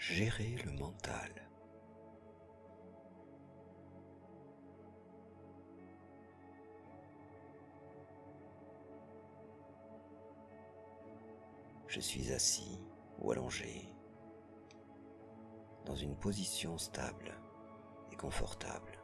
Gérer le mental. Je suis assis ou allongé dans une position stable et confortable.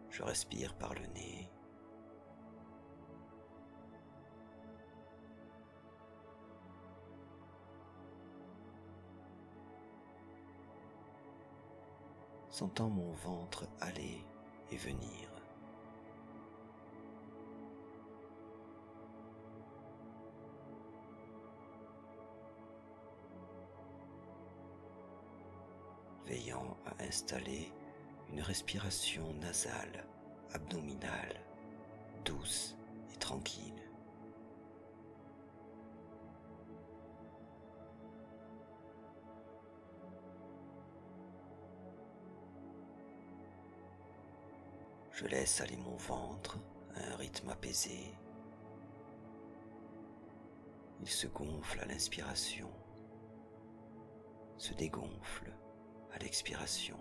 Je respire par le nez. Sentant mon ventre aller et venir. Veillant à installer une respiration nasale, abdominale, douce et tranquille. Je laisse aller mon ventre à un rythme apaisé. Il se gonfle à l'inspiration, se dégonfle à l'expiration.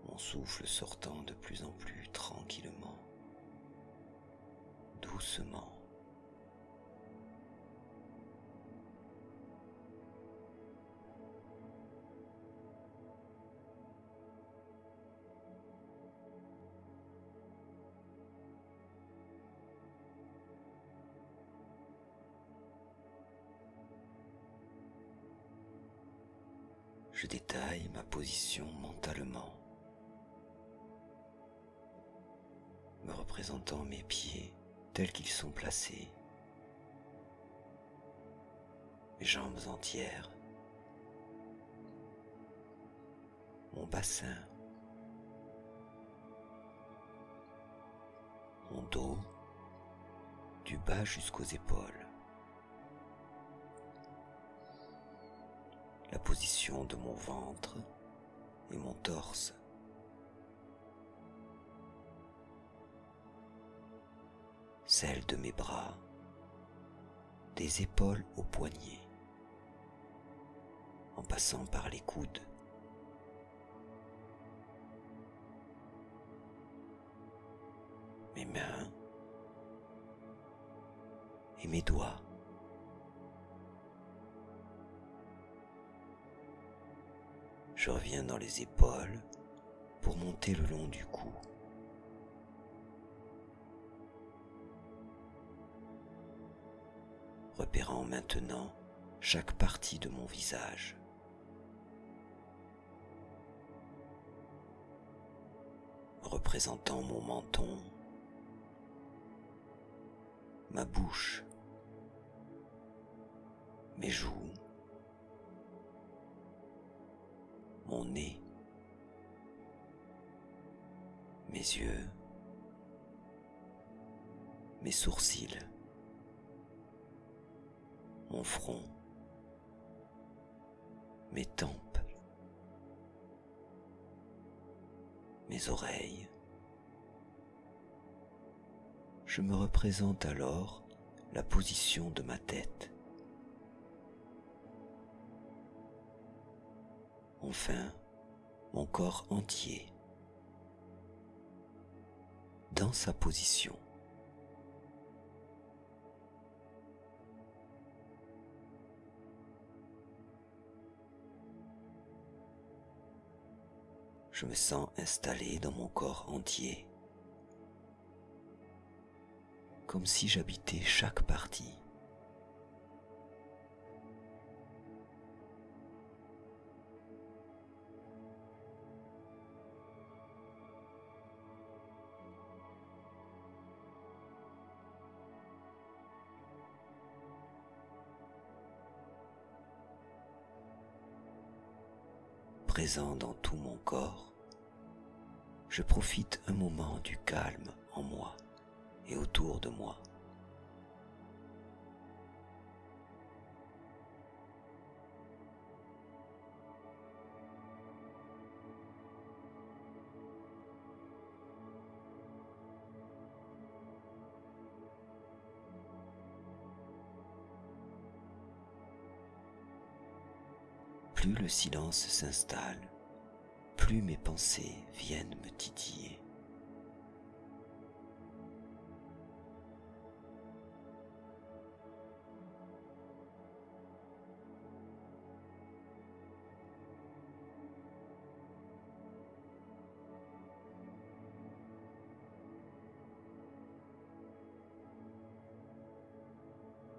Mon souffle sortant de plus en plus tranquillement, doucement. Je détaille ma position mentalement, me représentant mes pieds tels qu'ils sont placés, mes jambes entières, mon bassin, mon dos, du bas jusqu'aux épaules, la position de mon ventre et mon torse, celle de mes bras, des épaules aux poignets, en passant par les coudes, mes mains et mes doigts. Je reviens dans les épaules pour monter le long du cou. Repérant maintenant chaque partie de mon visage. Représentant mon menton, ma bouche, mes joues, mon nez, mes yeux, mes sourcils, mon front, mes tempes, mes oreilles. Je me représente alors la position de ma tête. Enfin, mon corps entier, dans sa position. Je me sens installé dans mon corps entier, comme si j'habitais chaque partie. Présent dans tout mon corps, je profite un moment du calme en moi et autour de moi. Plus le silence s'installe, plus mes pensées viennent me titiller.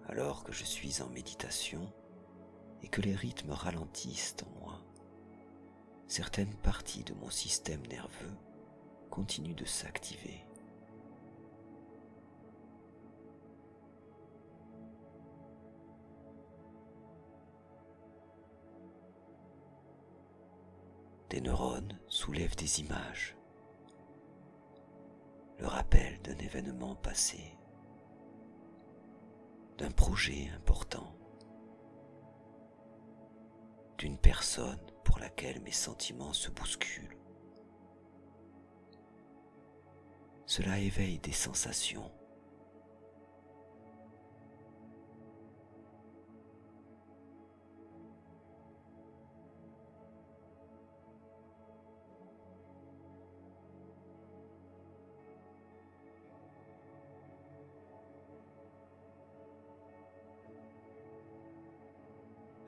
Alors que je suis en méditation et que les rythmes ralentissent en moi, certaines parties de mon système nerveux continuent de s'activer. Des neurones soulèvent des images, le rappel d'un événement passé, d'un projet important, d'une personne pour laquelle mes sentiments se bousculent. Cela éveille des sensations.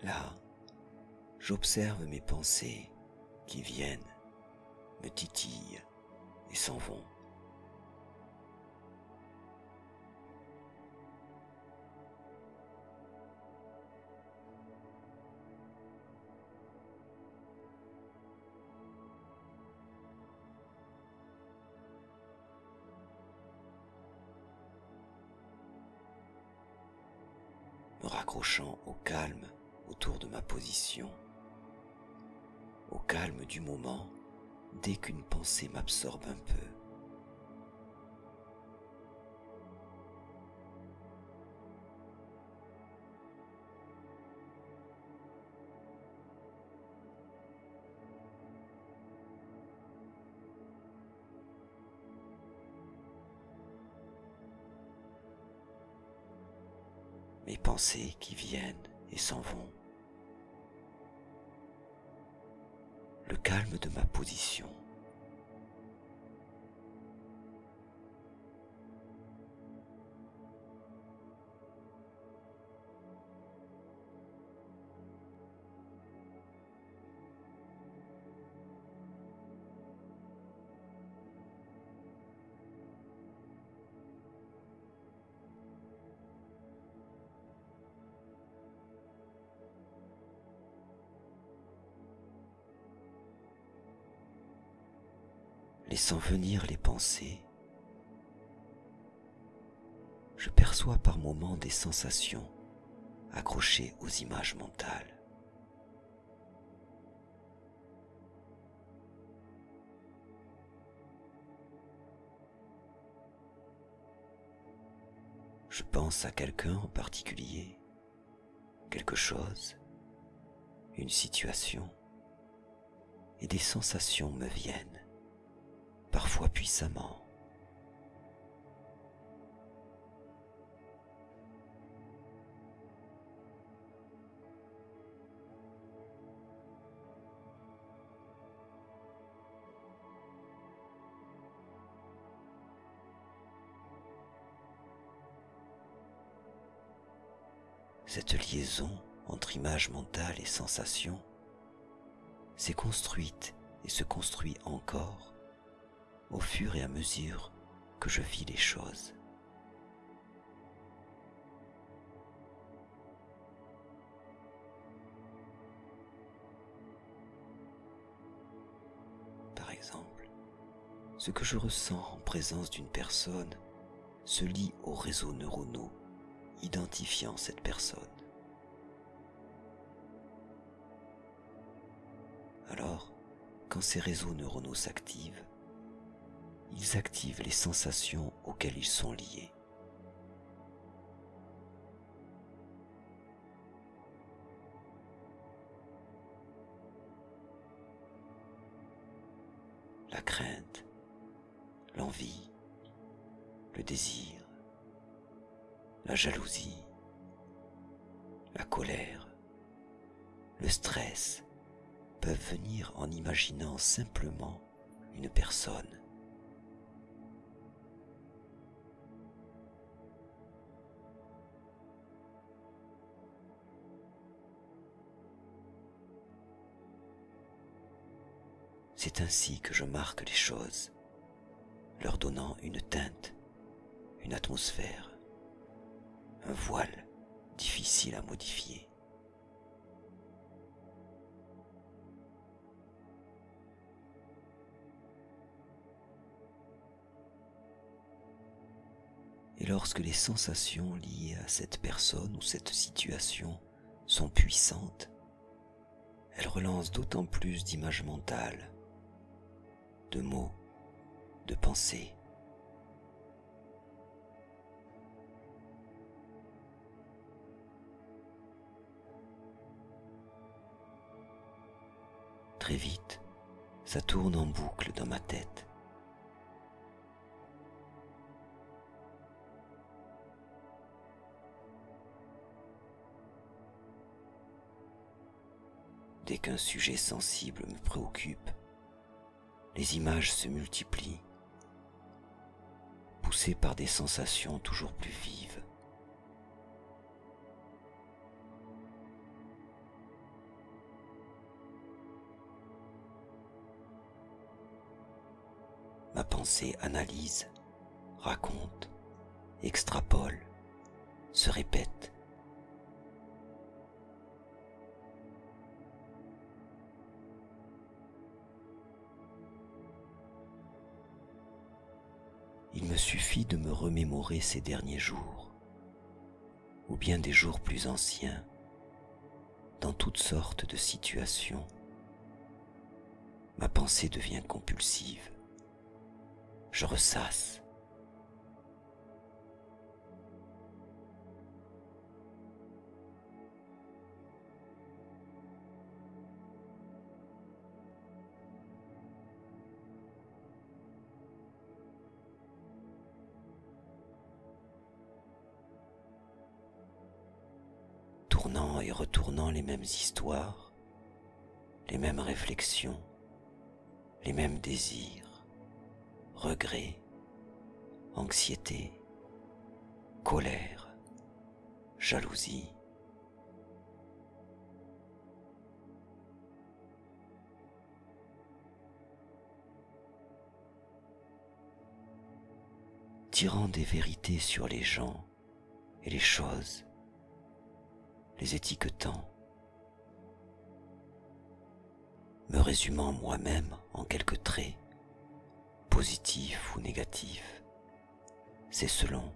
Là, j'observe mes pensées qui viennent, me titillent et s'en vont. Me raccrochant au calme autour de ma position, au calme du moment, dès qu'une pensée m'absorbe un peu. Mes pensées qui viennent et s'en vont. Le calme de ma position. Laissant venir les pensées, je perçois par moments des sensations accrochées aux images mentales. Je pense à quelqu'un en particulier, quelque chose, une situation, et des sensations me viennent, parfois puissamment. Cette liaison entre images mentales et sensations s'est construite et se construit encore au fur et à mesure que je vis les choses. Par exemple, ce que je ressens en présence d'une personne se lie aux réseaux neuronaux identifiant cette personne. Alors, quand ces réseaux neuronaux s'activent, ils activent les sensations auxquelles ils sont liés. La crainte, l'envie, le désir, la jalousie, la colère, le stress peuvent venir en imaginant simplement une personne. C'est ainsi que je marque les choses, leur donnant une teinte, une atmosphère, un voile difficile à modifier. Et lorsque les sensations liées à cette personne ou cette situation sont puissantes, elles relancent d'autant plus d'images mentales, de mots, de pensées. Très vite, ça tourne en boucle dans ma tête. Dès qu'un sujet sensible me préoccupe, les images se multiplient, poussées par des sensations toujours plus vives. Ma pensée analyse, raconte, extrapole, se répète. Il me suffit de me remémorer ces derniers jours, ou bien des jours plus anciens, dans toutes sortes de situations. Ma pensée devient compulsive. Je ressasse. Tournant et retournant les mêmes histoires, les mêmes réflexions, les mêmes désirs, regrets, anxiété, colère, jalousie. Tirant des vérités sur les gens et les choses, les étiquetant, me résumant moi-même en quelques traits, positifs ou négatifs, c'est selon.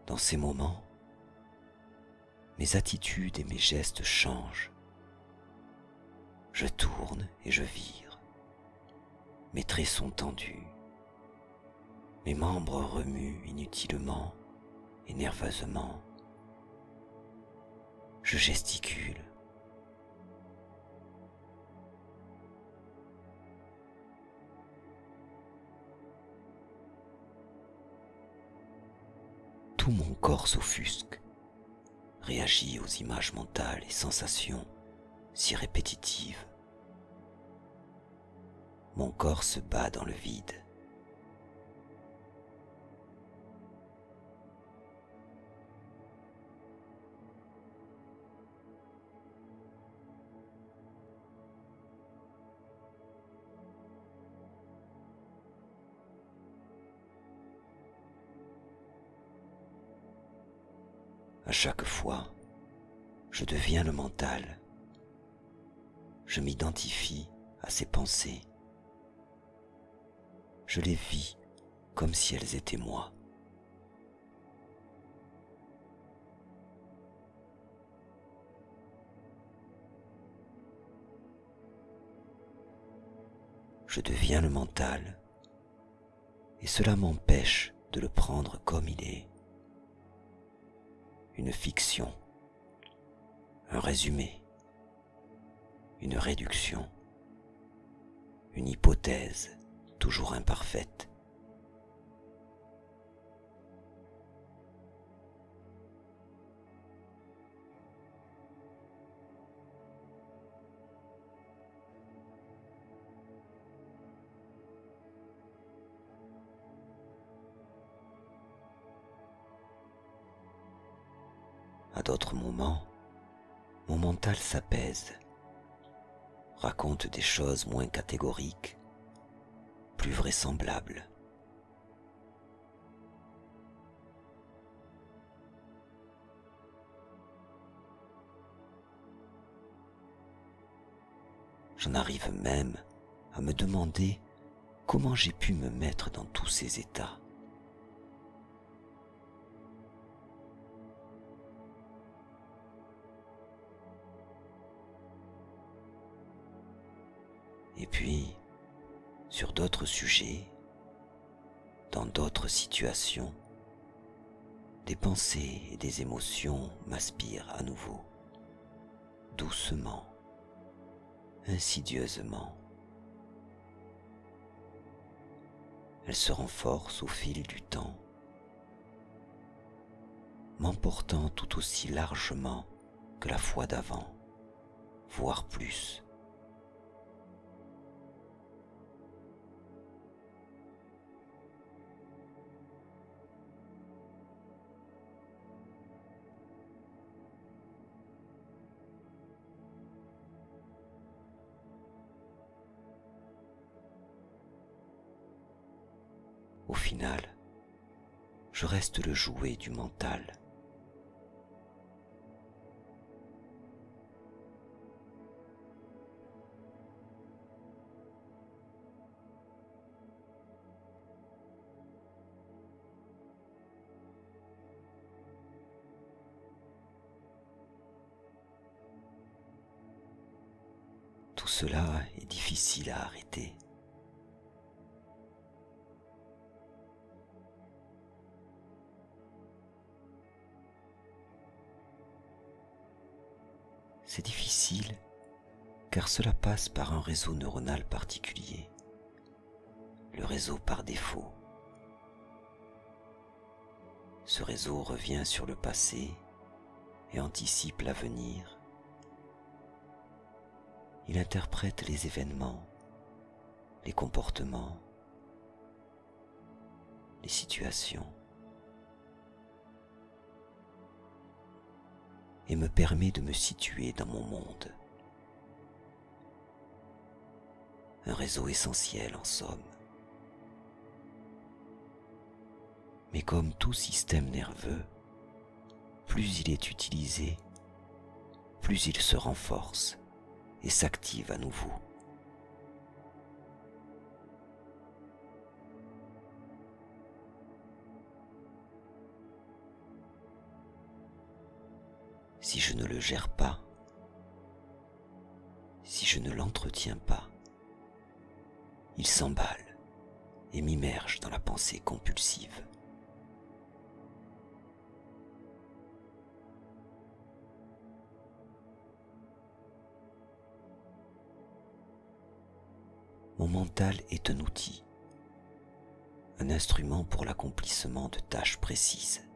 Dans ces moments, mes attitudes et mes gestes changent. Je tourne et je vire. Mes traits sont tendus. Mes membres remuent inutilement et nerveusement. Je gesticule. Tout mon corps s'offusque, réagit aux images mentales et sensations si répétitives. Mon corps se bat dans le vide. À chaque fois, je deviens le mental. Je m'identifie à ces pensées. Je les vis comme si elles étaient moi. Je deviens le mental et cela m'empêche de le prendre comme il est. Une fiction, un résumé, une réduction, une hypothèse toujours imparfaite. À d'autres moments, mon mental s'apaise, raconte des choses moins catégoriques, plus vraisemblables. J'en arrive même à me demander comment j'ai pu me mettre dans tous ces états. Et puis, sur d'autres sujets, dans d'autres situations, des pensées et des émotions m'aspirent à nouveau, doucement, insidieusement. Elles se renforcent au fil du temps, m'emportant tout aussi largement que la fois d'avant, voire plus. Au final, je reste le jouet du mental. Tout cela est difficile à arrêter. C'est difficile car cela passe par un réseau neuronal particulier, le réseau par défaut. Ce réseau revient sur le passé et anticipe l'avenir. Il interprète les événements, les comportements, les situations et me permet de me situer dans mon monde. Un réseau essentiel en somme. Mais comme tout système nerveux, plus il est utilisé, plus il se renforce et s'active à nouveau. Si je ne le gère pas, si je ne l'entretiens pas, il s'emballe et m'immerge dans la pensée compulsive. Mon mental est un outil, un instrument pour l'accomplissement de tâches précises.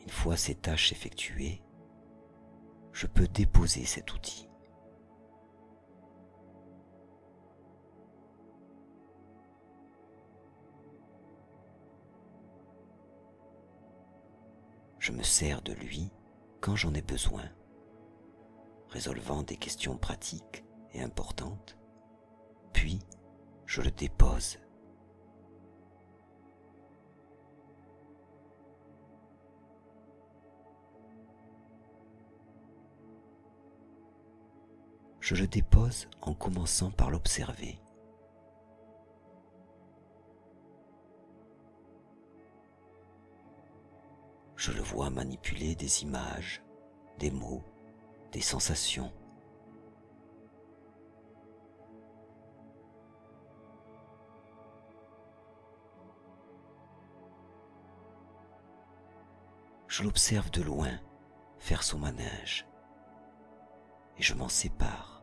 Une fois ces tâches effectuées, je peux déposer cet outil. Je me sers de lui quand j'en ai besoin, résolvant des questions pratiques et importantes, puis je le dépose. je le dépose en commençant par l'observer. Je le vois manipuler des images, des mots, des sensations. Je l'observe de loin faire son manège et je m'en sépare.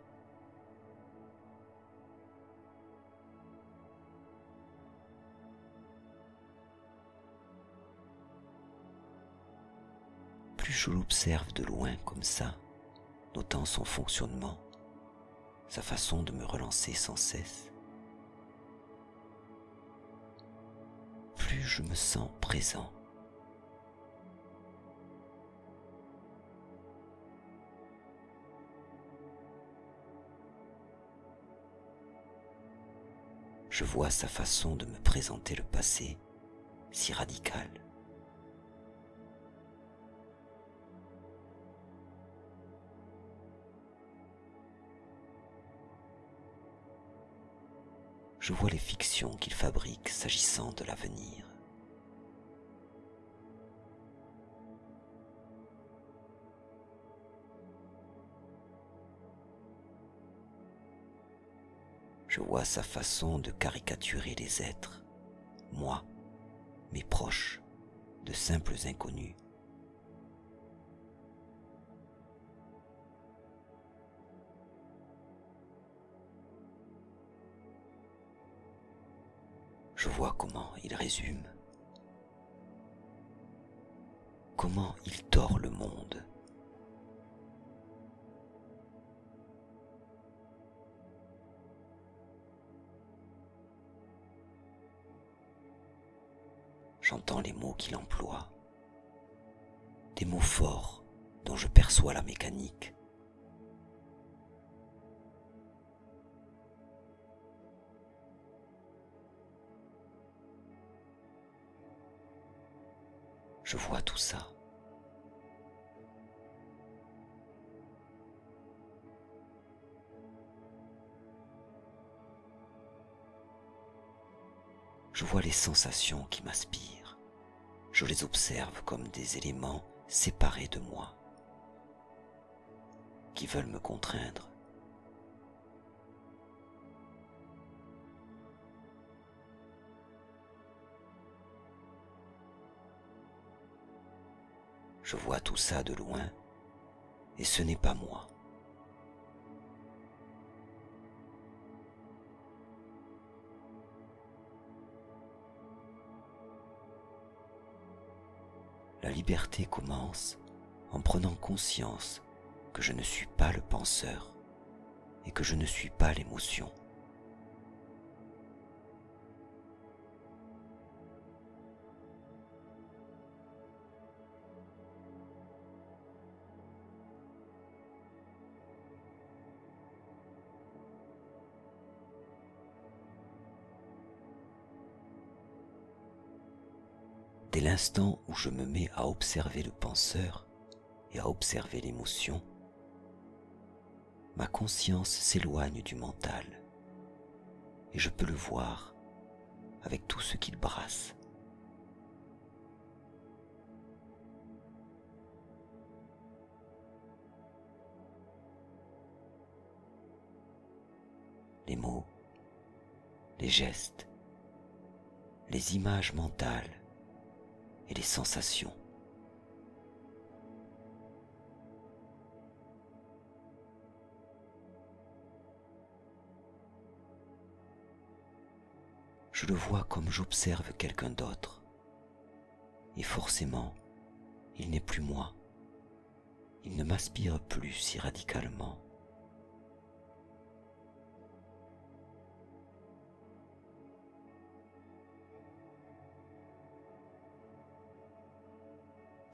Plus je l'observe de loin comme ça, notant son fonctionnement, sa façon de me relancer sans cesse, plus je me sens présent. Je vois sa façon de me présenter le passé si radicale. Je vois les fictions qu'il fabrique s'agissant de l'avenir. Je vois sa façon de caricaturer les êtres, moi, mes proches, de simples inconnus. Je vois comment il résume, comment il tord le monde. J'entends les mots qu'il emploie, des mots forts dont je perçois la mécanique. Je vois tout ça. Je vois les sensations qui m'aspirent. Je les observe comme des éléments séparés de moi, qui veulent me contraindre. Je vois tout ça de loin, et ce n'est pas moi. La liberté commence en prenant conscience que je ne suis pas le penseur et que je ne suis pas l'émotion. Dès l'instant où je me mets à observer le penseur et à observer l'émotion, ma conscience s'éloigne du mental et je peux le voir avec tout ce qu'il brasse. Les mots, les gestes, les images mentales et les sensations. Je le vois comme j'observe quelqu'un d'autre. Et forcément, il n'est plus moi. Il ne m'aspire plus si radicalement.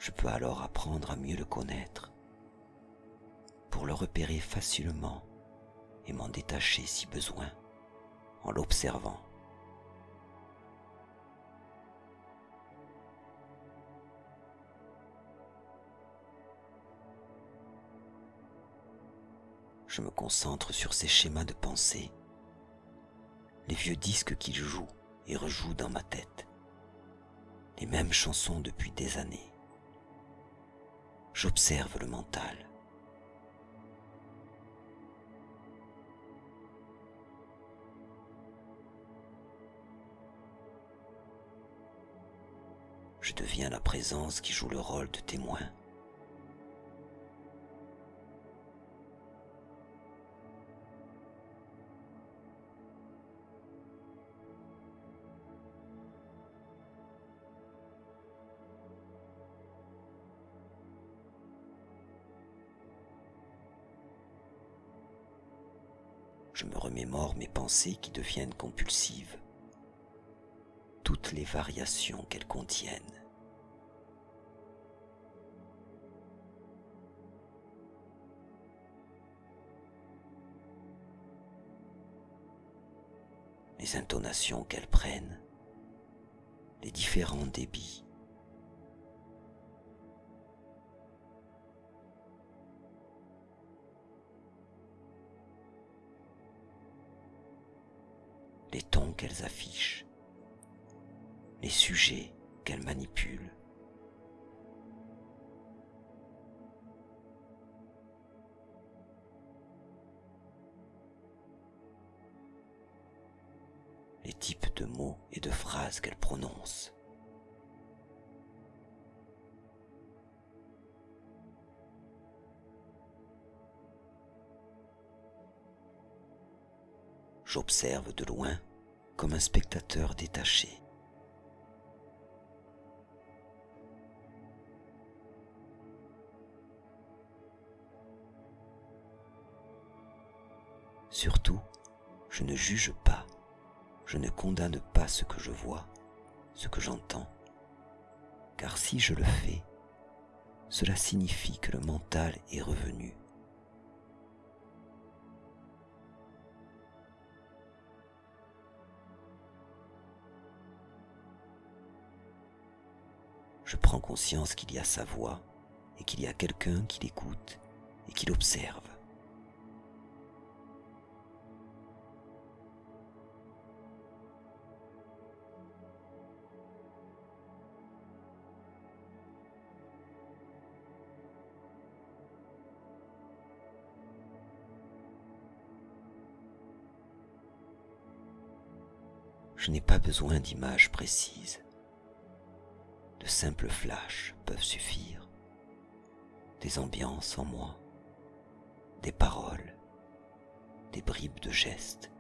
Je peux alors apprendre à mieux le connaître, pour le repérer facilement et m'en détacher si besoin, en l'observant. Je me concentre sur ces schémas de pensée, les vieux disques qu'il joue et rejoue dans ma tête, les mêmes chansons depuis des années. J'observe le mental. Je deviens la présence qui joue le rôle de témoin. Je me remémore mes pensées qui deviennent compulsives, toutes les variations qu'elles contiennent. Les intonations qu'elles prennent, les différents débits. Les tons qu'elles affichent, les sujets qu'elles manipulent. Les types de mots et de phrases qu'elles prononcent. J'observe de loin comme un spectateur détaché. Surtout, je ne juge pas, je ne condamne pas ce que je vois, ce que j'entends, car si je le fais, cela signifie que le mental est revenu. Je prends conscience qu'il y a sa voix et qu'il y a quelqu'un qui l'écoute et qui l'observe. Je n'ai pas besoin d'images précises. De simples flashs peuvent suffire. Des ambiances en moi, des paroles, des bribes de gestes.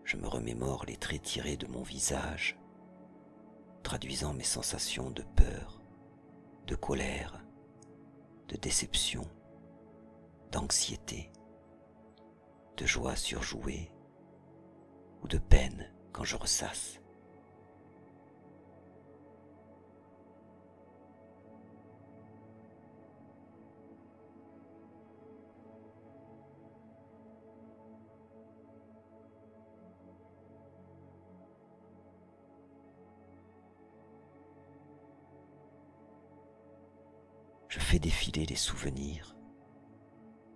Je me remémore les traits tirés de mon visage, traduisant mes sensations de peur, de colère, de déception, d'anxiété, de joie surjouée ou de peine quand je ressasse. Je fais défiler les souvenirs,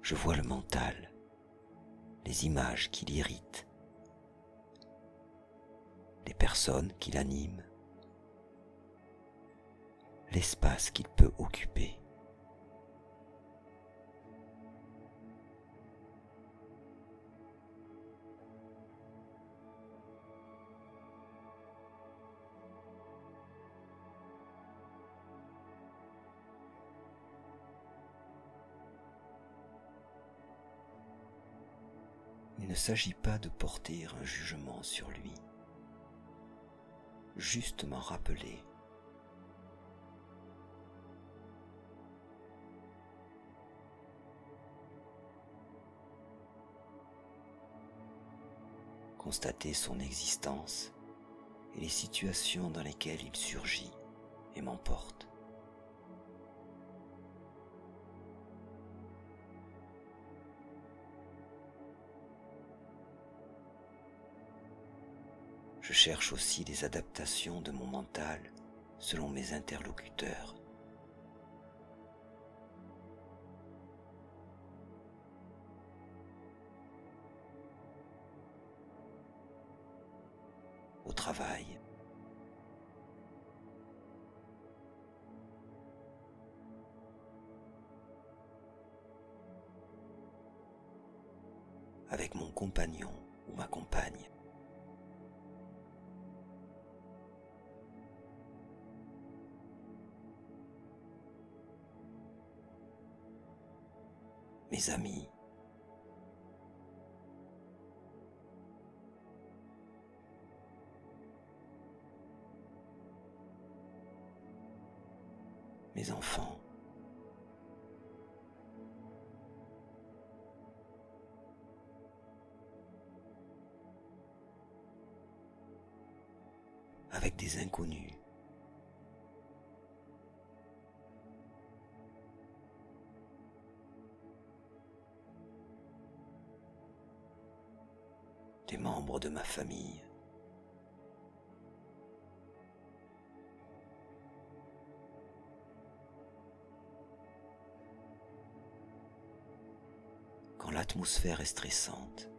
je vois le mental, les images qui l'irritent, les personnes qui l'animent, l'espace qu'il peut occuper. Il ne s'agit pas de porter un jugement sur lui, juste m'en rappeler. Constater son existence et les situations dans lesquelles il surgit et m'emporte. Je cherche aussi des adaptations de mon mental selon mes interlocuteurs. Au travail, avec mon compagnon ou ma compagne. Mes amis, mes enfants, avec des inconnus, des membres de ma famille, quand l'atmosphère est stressante,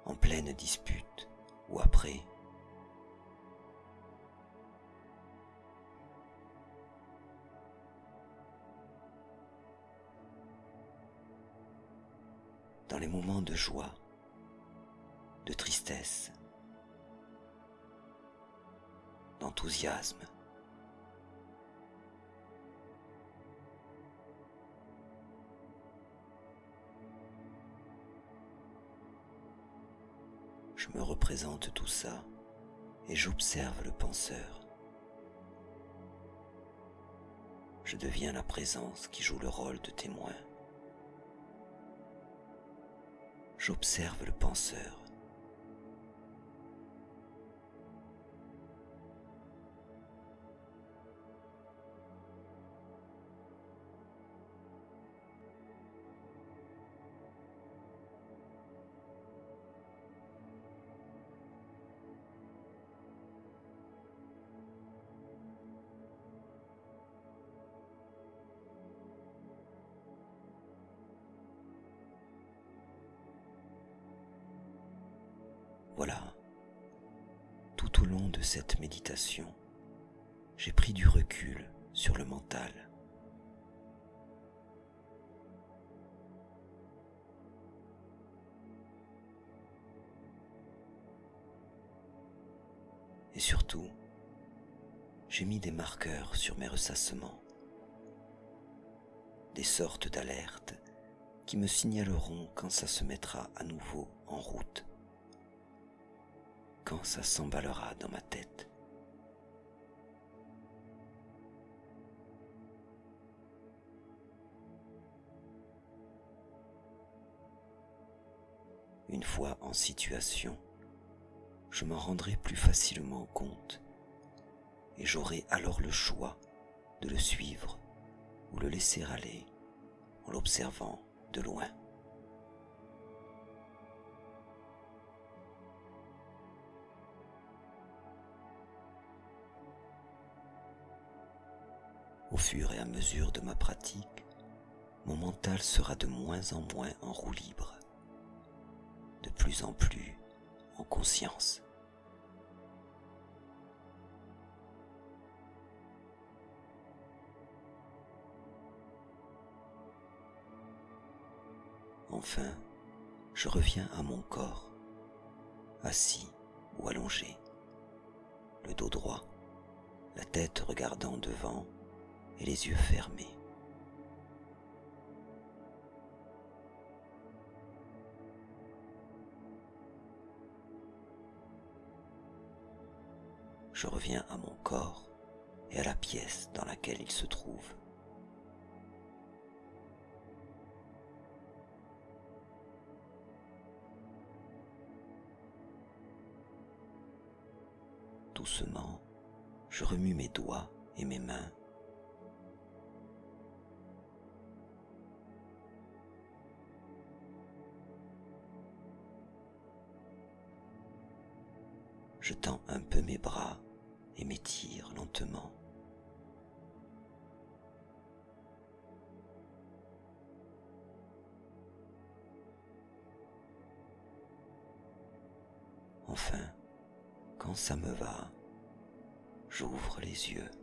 en pleine dispute ou après, dans les moments de joie, de tristesse, d'enthousiasme, je me représente tout ça et j'observe le penseur. Je deviens la présence qui joue le rôle de témoin. J'observe le penseur. Voilà, tout au long de cette méditation, j'ai pris du recul sur le mental. Et surtout, j'ai mis des marqueurs sur mes ressassements, des sortes d'alertes qui me signaleront quand ça se mettra à nouveau en route, quand ça s'emballera dans ma tête. Une fois en situation, je m'en rendrai plus facilement compte et j'aurai alors le choix de le suivre ou le laisser aller en l'observant de loin. Au fur et à mesure de ma pratique, mon mental sera de moins en moins en roue libre, de plus en plus en conscience. Enfin, je reviens à mon corps, assis ou allongé, le dos droit, la tête regardant devant et les yeux fermés. Je reviens à mon corps et à la pièce dans laquelle il se trouve. Doucement, je remue mes doigts et mes mains. je tends un peu mes bras et m'étire lentement. Enfin, quand ça me va, j'ouvre les yeux.